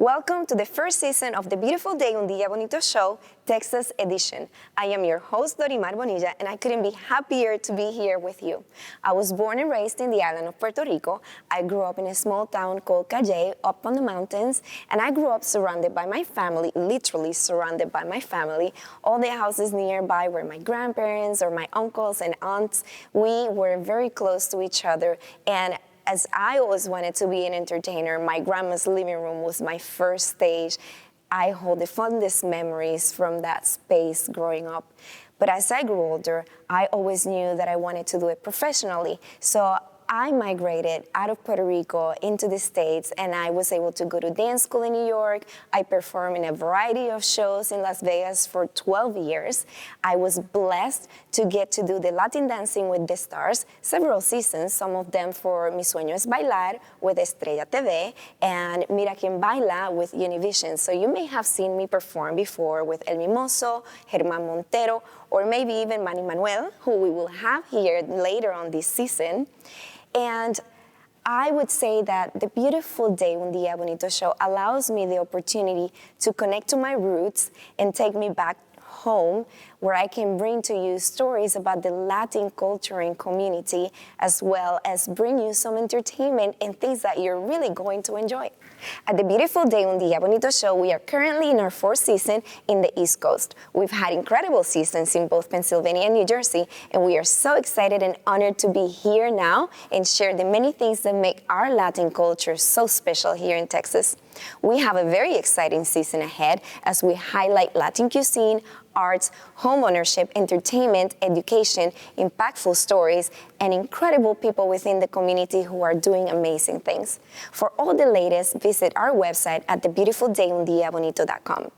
Welcome to the first season of the Beautiful Day Un Día Bonito show, Texas edition. I am your host, Dorimar Bonilla, and I couldn't be happier to be here with you. I was born and raised in the island of Puerto Rico. I grew up in a small town called Calley, up on the mountains, and I grew up surrounded by my family, literally surrounded by my family. All the houses nearby were my grandparents or my uncles and aunts. We were very close to each other, and as I always wanted to be an entertainer, my grandma's living room was my first stage. I hold the fondest memories from that space growing up. But as I grew older, I always knew that I wanted to do it professionally. So I migrated out of Puerto Rico into the States, and I was able to go to dance school in New York. I performed in a variety of shows in Las Vegas for 12 years. I was blessed to get to do the Latin Dancing with the Stars, several seasons, some of them for Mi Sueño es Bailar with Estrella TV, and Mira Quien Baila with Univision. So you may have seen me perform before with El Mimoso, Germán Montero, or maybe even Manny Manuel, who we will have here later on this season. And I would say that the Beautiful Day Un Día Bonito show allows me the opportunity to connect to my roots and take me back home, where I can bring to you stories about the Latin culture and community, as well as bring you some entertainment and things that you're really going to enjoy. At the Beautiful Day Un Día Bonito show, we are currently in our fourth season in the East Coast. We've had incredible seasons in both Pennsylvania and New Jersey, and we are so excited and honored to be here now and share the many things that make our Latin culture so special here in Texas. We have a very exciting season ahead as we highlight Latin cuisine, arts, home ownership, entertainment, education, impactful stories, and incredible people within the community who are doing amazing things. For all the latest, visit our website at thebeautifulDayUndiaBonito.com.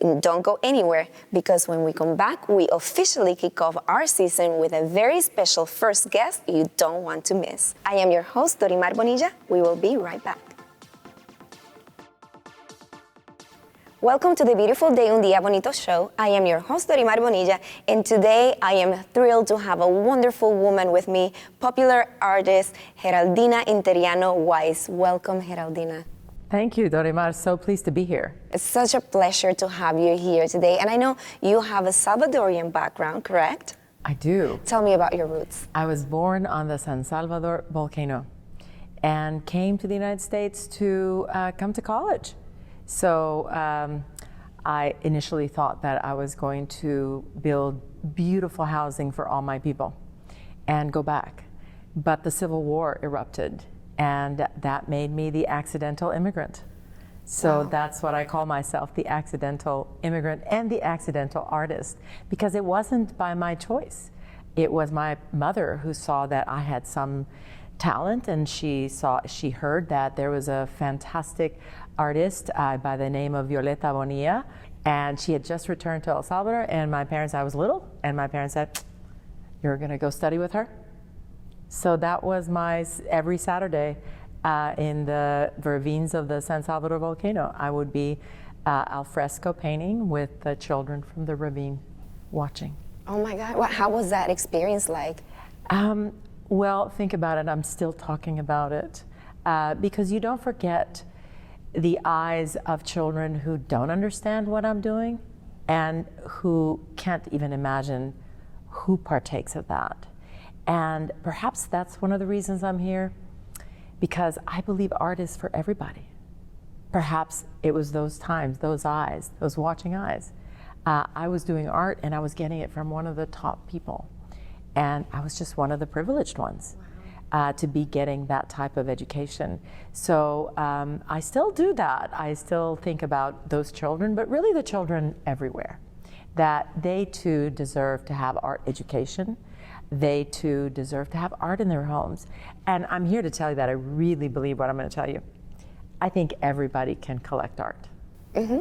And don't go anywhere, because when we come back, we officially kick off our season with a very special first guest you don't want to miss. I am your host, Dorimar Bonilla. We will be right back. Welcome to the Beautiful Day Un Día Bonito show. I am your host, Dorimar Bonilla, and today I am thrilled to have a wonderful woman with me, popular artist Getaldina Interiano-Wise. Welcome, Getaldina. Thank you, Dorimar. So pleased to be here. It's such a pleasure to have you here today, and I know you have a Salvadorian background, correct? I do. Tell me about your roots. I was born on the San Salvador volcano and came to the United States to come to college. So I initially thought that I was going to build beautiful housing for all my people and go back. But the Civil War erupted, and that made me the accidental immigrant. So wow. That's what I call myself, the accidental immigrant and the accidental artist, because it wasn't by my choice. It was my mother who saw that I had some talent, and she heard that there was a fantastic artist by the name of Violeta Bonilla, and she had just returned to El Salvador, and I was little, and my parents said, "You're gonna go study with her?" So that was my every Saturday in the ravines of the San Salvador volcano. I would be al fresco painting with the children from the ravine watching. Oh my God, how was that experience like? Well, think about it, I'm still talking about it, because you don't forget the eyes of children who don't understand what I'm doing and who can't even imagine who partakes of that. And perhaps that's one of the reasons I'm here, because I believe art is for everybody. Perhaps it was those times, those eyes, those watching eyes. I was doing art and I was getting it from one of the top people. And I was just one of the privileged ones. Wow. To be getting that type of education. So I still do that. I still think about those children, but really the children everywhere, that they too deserve to have art education. They too deserve to have art in their homes. And I'm here to tell you that I really believe what I'm going to tell you. I think everybody can collect art. Mm-hmm.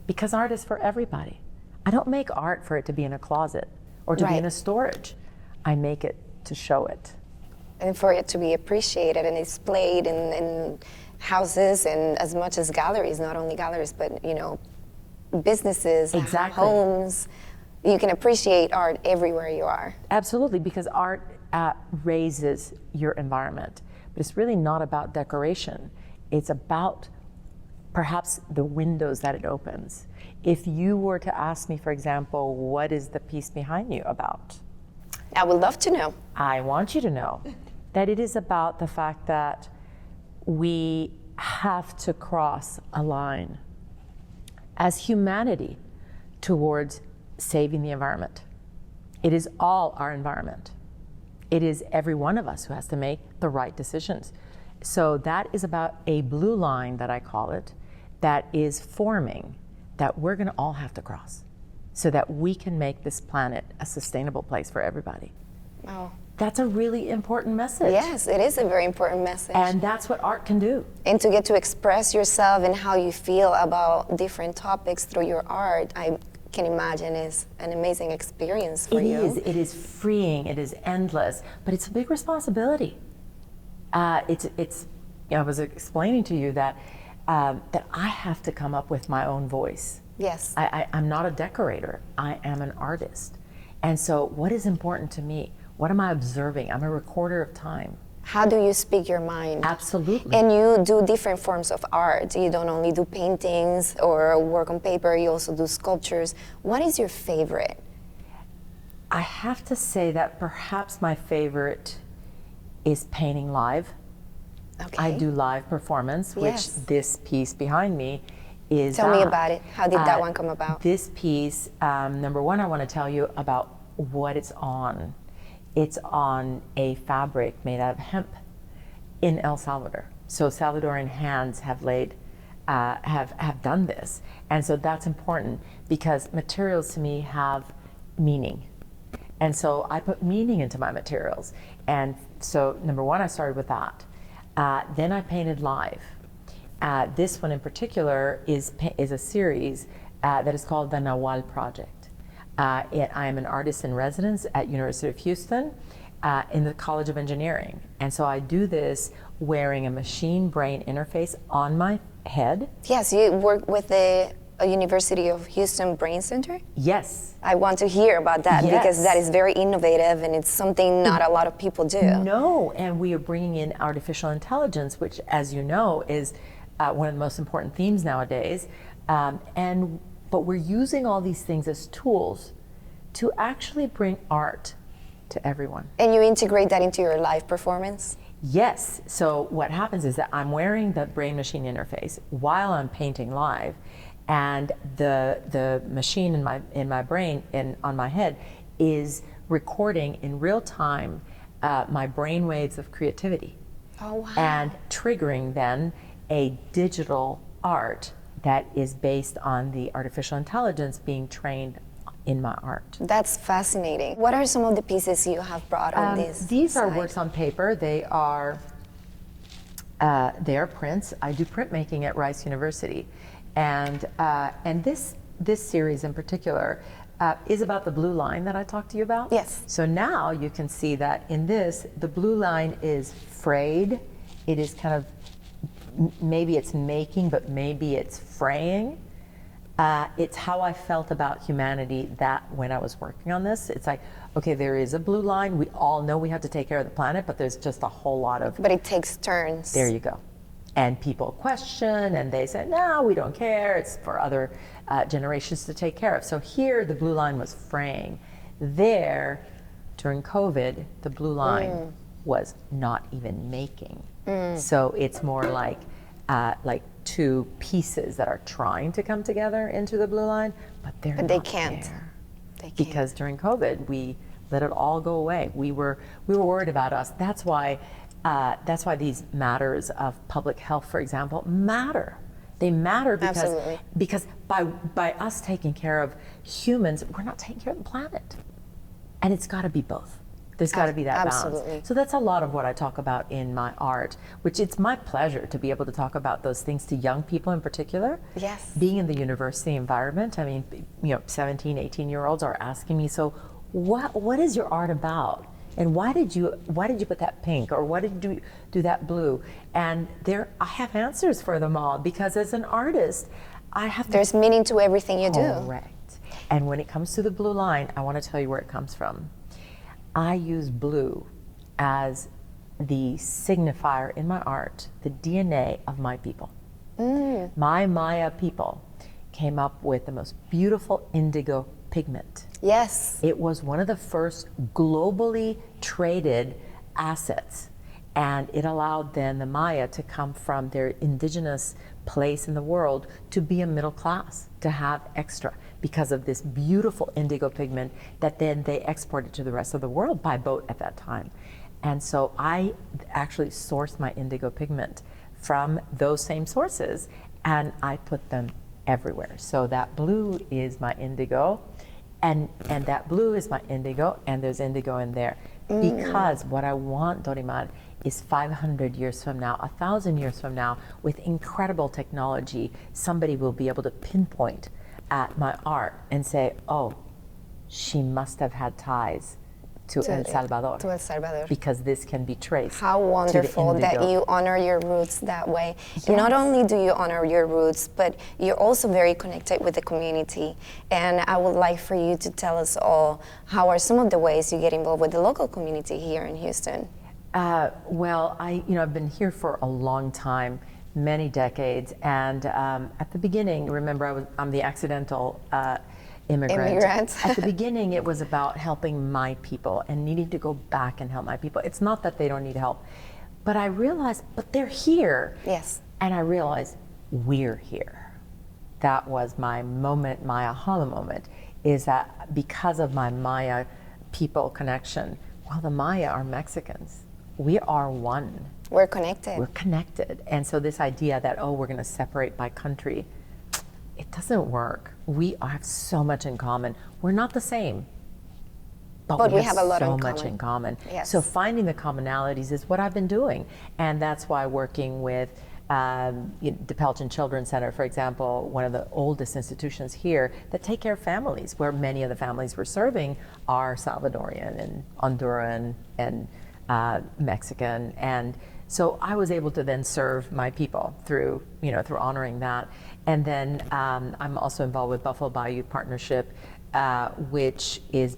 Because art is for everybody. I don't make art for it to be in a closet or to be in a storage. I make it to show it. And for it to be appreciated and displayed in houses and as much as galleries, not only galleries, but businesses, exactly. Homes. You can appreciate art everywhere you are. Absolutely, because art raises your environment. But it's really not about decoration. It's about perhaps the windows that it opens. If you were to ask me, for example, what is the piece behind you about? I would love to know. I want you to know that it is about the fact that we have to cross a line as humanity towards saving the environment. It is all our environment. It is every one of us who has to make the right decisions. So that is about a blue line, that I call it, that is forming, that we're going to all have to cross so that we can make this planet a sustainable place for everybody. Oh. That's a really important message. Yes, it is a very important message. And that's what art can do. And to get to express yourself and how you feel about different topics through your art, I can imagine is an amazing experience for you. It is freeing, it is endless, but it's a big responsibility. It's. I was explaining to you that I have to come up with my own voice. Yes. I'm not a decorator. I am an artist. And so what is important to me? What am I observing? I'm a recorder of time. How do you speak your mind? Absolutely. And you do different forms of art. You don't only do paintings or work on paper, you also do sculptures. What is your favorite? I have to say that perhaps my favorite is painting live. Okay. I do live performance, which Yes. this piece behind me is. Tell me about it. How did that one come about? This piece, number one, I want to tell you about what it's on. It's on a fabric made out of hemp in El Salvador. So Salvadoran hands have have done this, and so that's important because materials to me have meaning, and so I put meaning into my materials. And so number one, I started with that. Then I painted live. This one in particular is a series that is called the Nawal Project. I am an artist in residence at University of Houston in the College of Engineering. And so I do this wearing a machine-brain interface on my head. Yes, you work with the University of Houston Brain Center? Yes. I want to hear about that because that is very innovative and it's something not a lot of people do. No, and we are bringing in artificial intelligence, which, as you know, is one of the most important themes nowadays. But we're using all these things as tools to actually bring art to everyone. And you integrate that into your live performance? Yes. So what happens is that I'm wearing the brain-machine interface while I'm painting live, and the machine in my brain and on my head is recording in real time my brain waves of creativity. Oh, wow. And triggering then a digital art that is based on the artificial intelligence being trained in my art. That's fascinating. What are some of the pieces you have brought on this These side? are works on paper. They are prints. I do printmaking at Rice University, and this series in particular is about the blue line that I talked to you about. Yes. So now you can see that in this, the blue line is frayed. It is kind of, maybe it's making, but maybe it's fraying. It's how I felt about humanity that when I was working on this. It's like, okay, there is a blue line. We all know we have to take care of the planet, but there's just a whole lot of... But it takes turns. There you go. And people question and they say, no, we don't care. It's for other generations to take care of. So here the blue line was fraying. There, during COVID, the blue line was not even making. So it's more like two pieces that are trying to come together into the blue line, but they can't. There. They can't. Because during COVID, we let it all go away. We were worried about us. That's why these matters of public health, for example, matter. They matter because by us taking care of humans, we're not taking care of the planet. And it's got to be both. There's got to be that balance. So that's a lot of what I talk about in my art, which it's my pleasure to be able to talk about those things to young people in particular. Yes. Being in the university environment, I mean, 17, 18-year-olds are asking me, so what is your art about? And why did you put that pink, or why did you do that blue? And I have answers for them all, because as an artist, there's meaning to everything you do. Correct. And when it comes to the blue line, I want to tell you where it comes from. I use blue as the signifier in my art, the DNA of my people. My Maya people came up with the most beautiful indigo pigment. Yes. It was one of the first globally traded assets, and it allowed then the Maya to come from their indigenous place in the world to be a middle class, to have extra because of this beautiful indigo pigment that then they exported to the rest of the world by boat at that time. And so I actually sourced my indigo pigment from those same sources, and I put them everywhere. So that blue is my indigo, and that blue is my indigo, and there's indigo in there. Because what I want, Dorimar, is 500 years from now, 1,000 years from now, with incredible technology, somebody will be able to pinpoint at my art and say, oh, she must have had ties to El Salvador. To El Salvador. Because this can be traced. How wonderful that you honor your roots that way. Yes. Not only do you honor your roots, but you're also very connected with the community. And I would like for you to tell us all, how are some of the ways you get involved with the local community here in Houston? Well, I've been here for a long time, many decades, and at the beginning, remember I'm the accidental immigrant. At the beginning, it was about helping my people and needing to go back and help my people. It's not that they don't need help, but I realized, but they're here. Yes. And I realized we're here. That was my moment, my aha moment, is that because of my Maya people connection, well, the Maya are Mexicans. We are one. We're connected. We're connected. And so this idea that, oh, we're going to separate by country, it doesn't work. We have so much in common. We're not the same, but we have a lot so much in common. Yes. So finding the commonalities is what I've been doing. And that's why working with the Pelton Children's Center, for example, one of the oldest institutions here that take care of families, where many of the families we're serving are Salvadorian and Honduran and Mexican. And so I was able to then serve my people through honoring that. And then I'm also involved with Buffalo Bayou Partnership, which is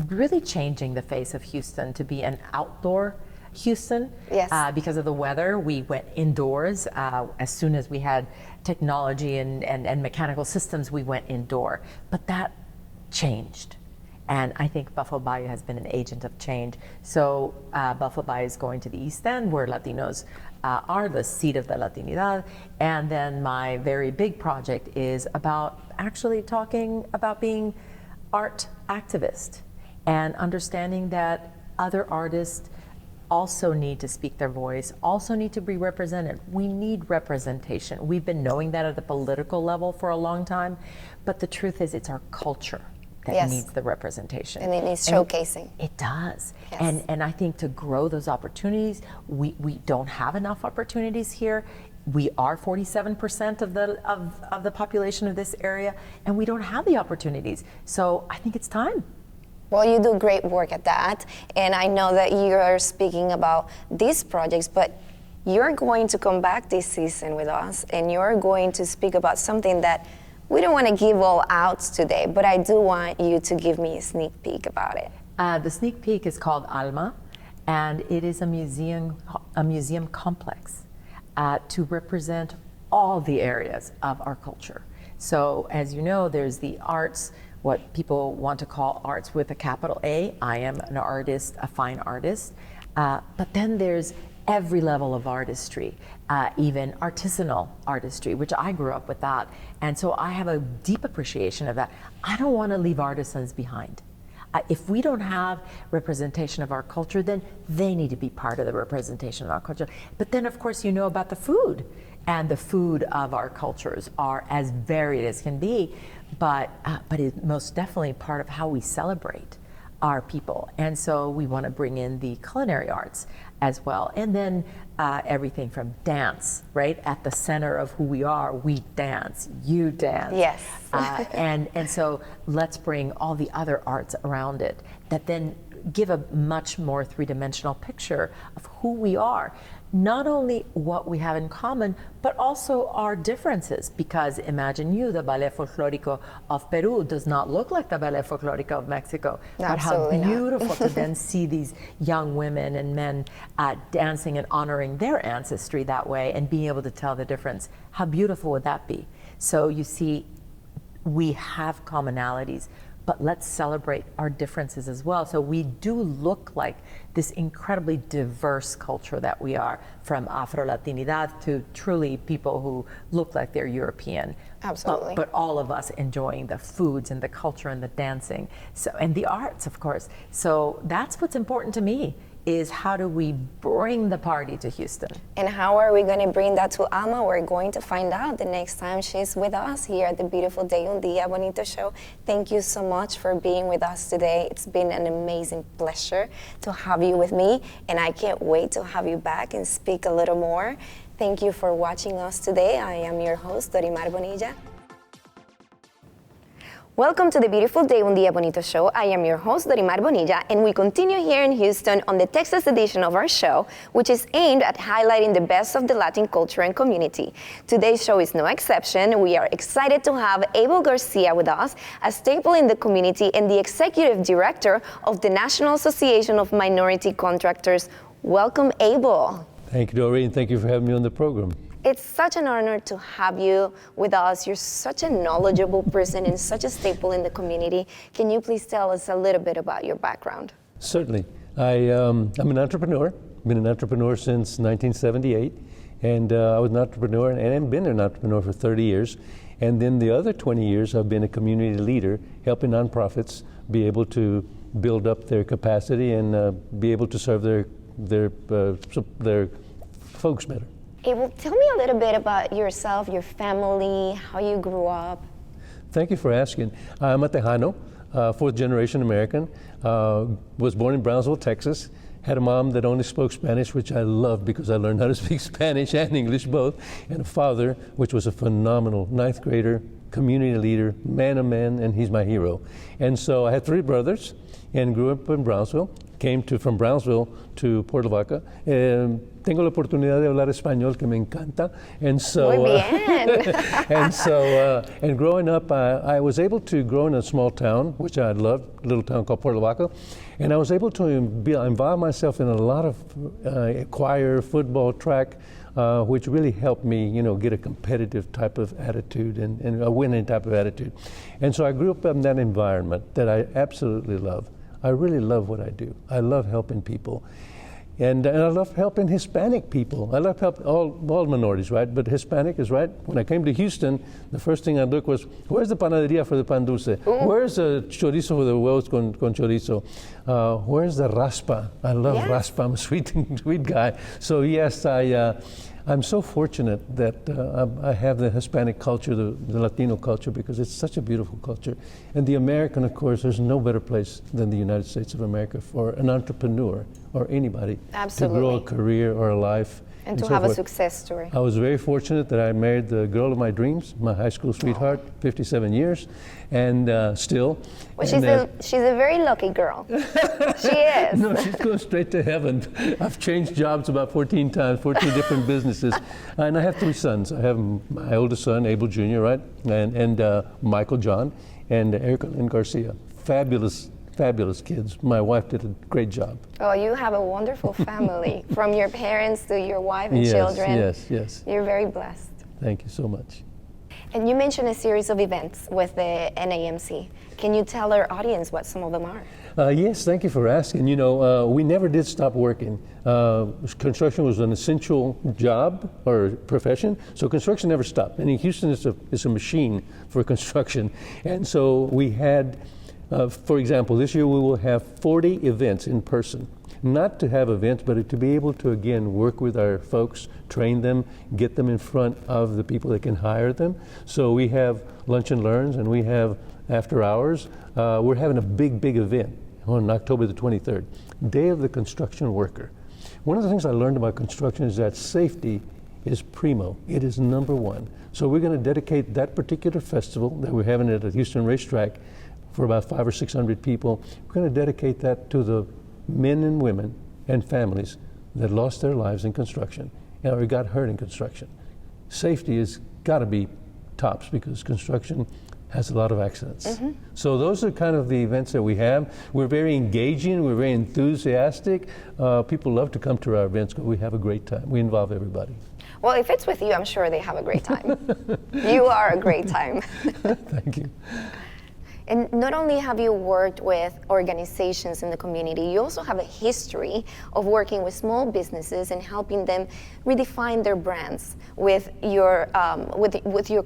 really changing the face of Houston to be an outdoor Houston. Yes. Because of the weather, we went indoors. As soon as we had technology and mechanical systems, we went indoor. But that changed. And I think Buffalo Bayou has been an agent of change. So Buffalo Bayou is going to the East End, where Latinos are the seat of the Latinidad. And then my very big project is about actually talking about being art activist and understanding that other artists also need to speak their voice, also need to be represented. We need representation. We've been knowing that at the political level for a long time, but the truth is it's our culture that needs the representation. And it needs showcasing. It does. Yes. And I think to grow those opportunities, we don't have enough opportunities here. We are 47% of the population of this area, and we don't have the opportunities. So I think it's time. Well, you do great work at that, and I know that you are speaking about these projects, but you're going to come back this season with us, and you're going to speak about something that we don't want to give all out today, but I do want you to give me a sneak peek about it. The sneak peek is called Alma, and it is a museum complex to represent all the areas of our culture. So as you know, there's the arts, what people want to call arts with a capital A. I am an artist, a fine artist. But then there's every level of artistry, even artisanal artistry, which I grew up with that. And so I have a deep appreciation of that. I don't want to leave artisans behind. If we don't have representation of our culture, then they need to be part of the representation of our culture. But then, of course, you know about the food. And the food of our cultures are as varied as can be, but it's most definitely part of how we celebrate our people. And so we want to bring in the culinary arts as well. And then everything from dance, right? At the center of who we are, we dance, you dance. Yes. And so let's bring all the other arts around it that then give a much more three-dimensional picture of who we are. Not only what we have in common, but also our differences. Because imagine the ballet folklorico of Peru does not look like the ballet folklorico of Mexico. Absolutely but how beautiful to then see these young women and men dancing and honoring their ancestry that way and being able to tell the difference. How beautiful would that be? So you see, we have commonalities, but let's celebrate our differences as well. So we do look like this incredibly diverse culture that we are, from Afro-Latinidad to truly people who look like they're European. Absolutely. But all of us enjoying the foods and the culture and the dancing, and the arts, of course. So that's what's important to me, is how do we bring the party to Houston? And how are we going to bring that to Alma? We're going to find out the next time she's with us here at the Beautiful Day Un Día Bonito show. Thank you so much for being with us today. It's been an amazing pleasure to have you with me, and I can't wait to have you back and speak a little more. Thank you for watching us today. I am your host, Dorimar Bonilla. Welcome to the Beautiful Day Un Día Bonito show. I am your host, Dorimar Bonilla, and we continue here in Houston on the Texas edition of our show, which is aimed at highlighting the best of the Latin culture and community. Today's show is no exception. We are excited to have Abel Garcia with us, a staple in the community and the executive director of the National Association of Minority Contractors. Welcome, Abel. Thank you, Doreen, and thank you for having me on the program. It's such an honor to have you with us. You're such a knowledgeable person and such a staple in the community. Can you please tell us a little bit about your background? Certainly. I'm an entrepreneur. Been an entrepreneur since 1978, and I was an entrepreneur and I've been an entrepreneur for 30 years. And then the other 20 years I've been a community leader, helping nonprofits be able to build up their capacity and be able to serve their folks better. Abel, tell me a little bit about yourself, your family, how you grew up. Thank you for asking. I'm a Tejano, fourth generation American. Was born in Brownsville, Texas. Had a mom that only spoke Spanish, which I loved because I learned how to speak Spanish and English both. And a father, which was a phenomenal ninth grader, community leader, man of men, and he's my hero. And so I had three brothers and grew up in Brownsville. Came from Brownsville to Puerto Vaca. Tengo la oportunidad de hablar español, que me encanta. And so, Muy bien. and growing up, I was able to grow in a small town, which I loved, a little town called Puerto Vaca. And I was able to involve myself in a lot of choir, football, track, which really helped me, get a competitive type of attitude and a winning type of attitude. And so I grew up in that environment that I absolutely love. I really love what I do. I love helping people. And I love helping Hispanic people. I love helping all minorities, right? But Hispanic is right. When I came to Houston, the first thing I looked was, where's the panaderia for the pan dulce? Where's the chorizo for the huevos con chorizo? Where's the raspa? I love raspa. I'm a sweet guy. So yes, I'm so fortunate that I have the Hispanic culture, the Latino culture, because it's such a beautiful culture. And the American, of course, there's no better place than the United States of America for an entrepreneur or anybody to grow a career or a life. And to have a success story. I was very fortunate that I married the girl of my dreams, my high school sweetheart, 57 years, and still. Well, she's a very lucky girl. She is. No, she's going straight to heaven. I've changed jobs about 14 times, 14 different businesses, and I have three sons. I have my oldest son, Abel Jr., right, and Michael John, and Erica and Garcia. Fabulous kids. My wife did a great job. Oh, you have a wonderful family, from your parents to your wife and children. Yes. You're very blessed. Thank you so much. And you mentioned a series of events with the NAMC. Can you tell our audience what some of them are? Yes, thank you for asking. We never did stop working. Construction was an essential job or profession, so construction never stopped. And in Houston, it's a machine for construction. And so we had, for example, this year we will have 40 events in person. Not to have events, but to be able to, again, work with our folks, train them, get them in front of the people that can hire them. So we have lunch and learns, and we have after hours. We're having a big event on October the 23rd, Day of the Construction Worker. One of the things I learned about construction is that safety is primo. It is number one. So we're going to dedicate that particular festival that we're having at the Houston Racetrack for about 500 or 600 people. We're going to dedicate that to the men and women and families that lost their lives in construction or got hurt in construction. Safety has got to be tops because construction has a lot of accidents. So those are kind of the events that we have. We're very engaging, we're very enthusiastic. People love to come to our events because we have a great time. We involve everybody. Well, if it's with you, I'm sure they have a great time. You are a great time. Thank you. And not only have you worked with organizations in the community, you also have a history of working with small businesses and helping them redefine their brands with your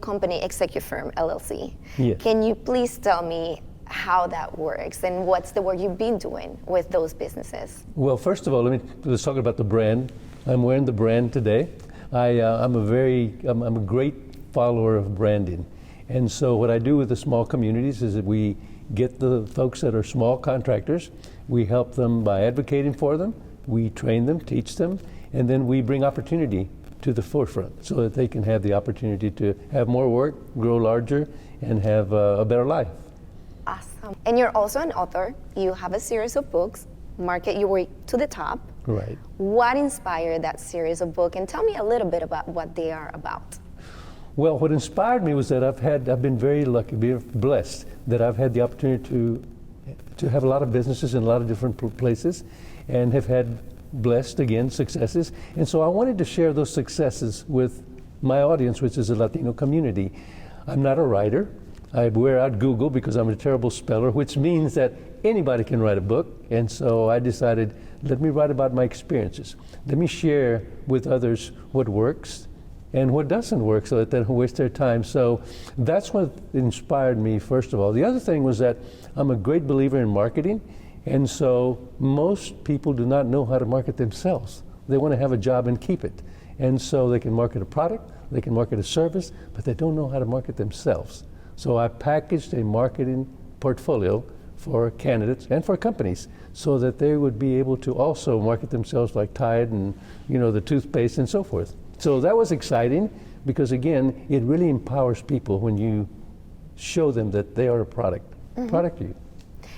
company, Executive Firm LLC. Yes. Can you please tell me how that works and what's the work you've been doing with those businesses? Well, first of all, let's talk about the brand. I'm wearing the brand today. I'm a great follower of branding. And so what I do with the small communities is that we get the folks that are small contractors, we help them by advocating for them, we train them, teach them, and then we bring opportunity to the forefront so that they can have the opportunity to have more work, grow larger, and have a better life. Awesome. And you're also an author. You have a series of books, Market Your Way to the Top. Right. What inspired that series of books? And tell me a little bit about what they are about. Well, what inspired me was that I've been very lucky, very blessed that I've had the opportunity to have a lot of businesses in a lot of different places and have had blessed, again, successes. And so I wanted to share those successes with my audience, which is the Latino community. I'm not a writer. I wear out Google because I'm a terrible speller, which means that anybody can write a book. And so I decided, let me write about my experiences. Let me share with others what works and what doesn't work so that they don't waste their time. So that's what inspired me, first of all. The other thing was that I'm a great believer in marketing, and so most people do not know how to market themselves. They want to have a job and keep it. And so they can market a product, they can market a service, but they don't know how to market themselves. So I packaged a marketing portfolio for candidates and for companies so that they would be able to also market themselves like Tide and, the toothpaste and so forth. So that was exciting because, again, it really empowers people when you show them that they are a product. Product to you.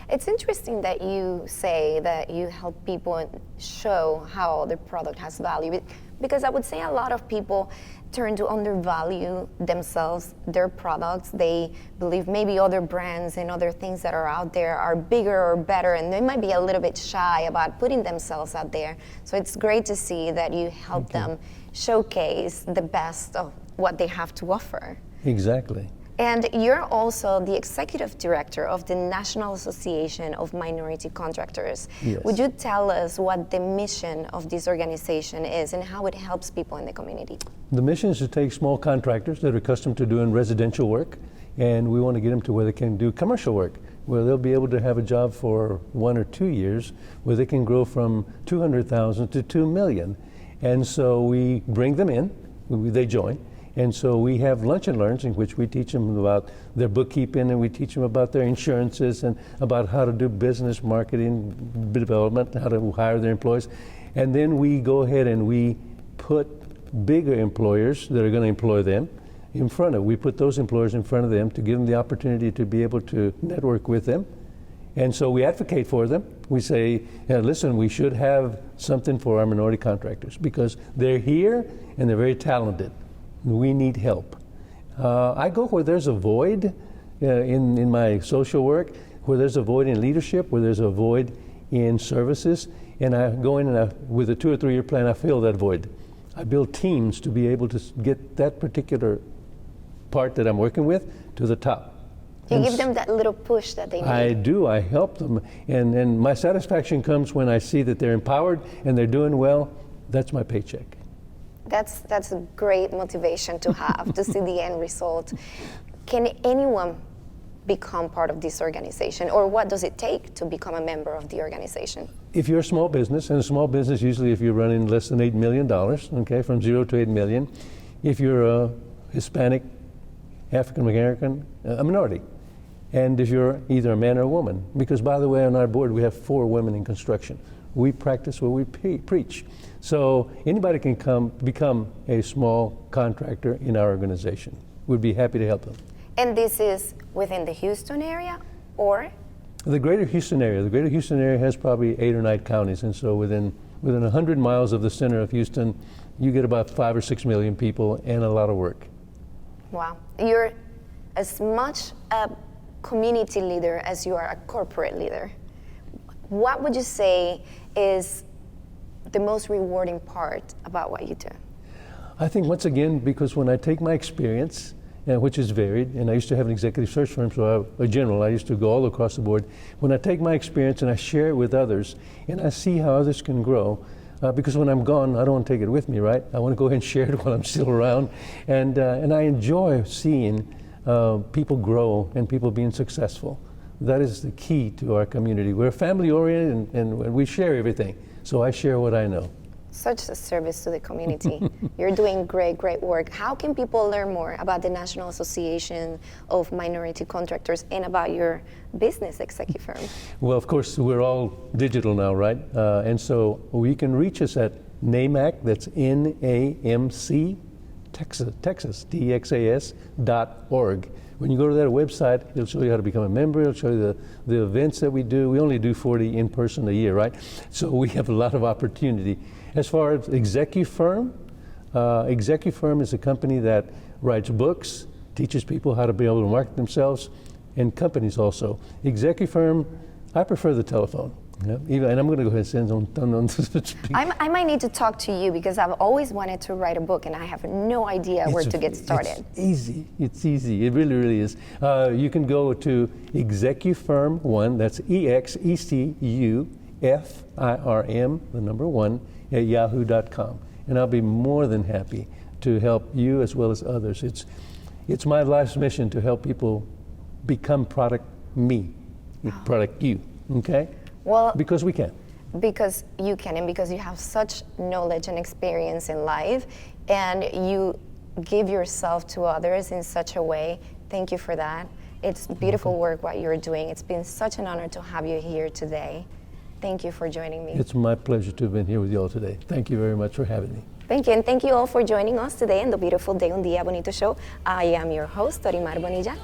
It's interesting that you say that you help people show how their product has value, because I would say a lot of people turn to undervalue themselves, their products. They believe maybe other brands and other things that are out there are bigger or better, and they might be a little bit shy about putting themselves out there. So it's great to see that you help them showcase the best of what they have to offer. Exactly. And you're also the executive director of the National Association of Minority Contractors. Yes. Would you tell us what the mission of this organization is and how it helps people in the community? The mission is to take small contractors that are accustomed to doing residential work, and we want to get them to where they can do commercial work, where they'll be able to have a job for 1 or 2 years, where they can grow from 200,000 to 2 million. And so we bring them in, they join. And so we have lunch and learns in which we teach them about their bookkeeping, and we teach them about their insurances and about how to do business marketing development, how to hire their employees. And then we go ahead and we put bigger employers that are going to employ them in front of. We put those employers in front of them to give them the opportunity to be able to network with them. And so we advocate for them. We say, listen, we should have something for our minority contractors because they're here and they're very talented. We need help. I go where there's a void in my social work, where there's a void in leadership, where there's a void in services, and I go in and with a 2 or 3 year plan, I fill that void. I build teams to be able to get that particular part that I'm working with to the top. You give them that little push that they need. I do. I help them. And my satisfaction comes when I see that they're empowered and they're doing well. That's my paycheck. That's a great motivation to have, to see the end result. Can anyone become part of this organization, or what does it take to become a member of the organization? If you're a small business, and a small business usually if you're running less than $8 million, okay, from 0 to 8 million, if you're a Hispanic, African American, a minority, and if you're either a man or a woman, because by the way, on our board we have 4 women in construction. We practice what we preach. So anybody can become a small contractor in our organization. We'd be happy to help them. And this is within the Houston area? or? The greater Houston area. The greater Houston area has probably 8 or 9 counties, and so within 100 miles of the center of Houston, you get about 5 or 6 million people and a lot of work. Wow. You're as much a community leader as you are a corporate leader. What would you say is the most rewarding part about what you do? I think once again, because when I take my experience, which is varied, and I used to have an executive search firm, so I used to go all across the board. When I take my experience and I share it with others, and I see how others can grow, because when I'm gone, I don't want to take it with me, right? I want to go ahead and share it while I'm still around, and I enjoy seeing people grow and people being successful. That is the key to our community. We're family-oriented, and we share everything, so I share what I know. Such a service to the community. You're doing great, great work. How can people learn more about the National Association of Minority Contractors and about your business executive firm? Well, of course, we're all digital now, right? And so you can reach us at NAMC, that's NAMC, Texas, TXAS.org. When you go to that website, it'll show you how to become a member. It'll show you the events that we do. We only do 40 in person a year, right? So we have a lot of opportunity. As far as Executive Firm is a company that writes books, teaches people how to be able to market themselves, and companies also. Executive Firm, I prefer the telephone. Yeah, and I'm going to go ahead and send on I might need to talk to you because I've always wanted to write a book and I have no idea where to get started. It's easy. It really, really is. You can go to ExecuFirm1, that's EXECUFIRM, the number 1, at yahoo.com. And I'll be more than happy to help you as well as others. It's my life's mission to help people become product me, product you, okay? Well, because we can. Because you can, and because you have such knowledge and experience in life, and you give yourself to others in such a way. Thank you for that. It's beautiful work what you're doing. It's been such an honor to have you here today. Thank you for joining me. It's my pleasure to have been here with you all today. Thank you very much for having me. Thank you, and thank you all for joining us today in the Beautiful Day Un Día Bonito show. I am your host, Dorimar Bonilla.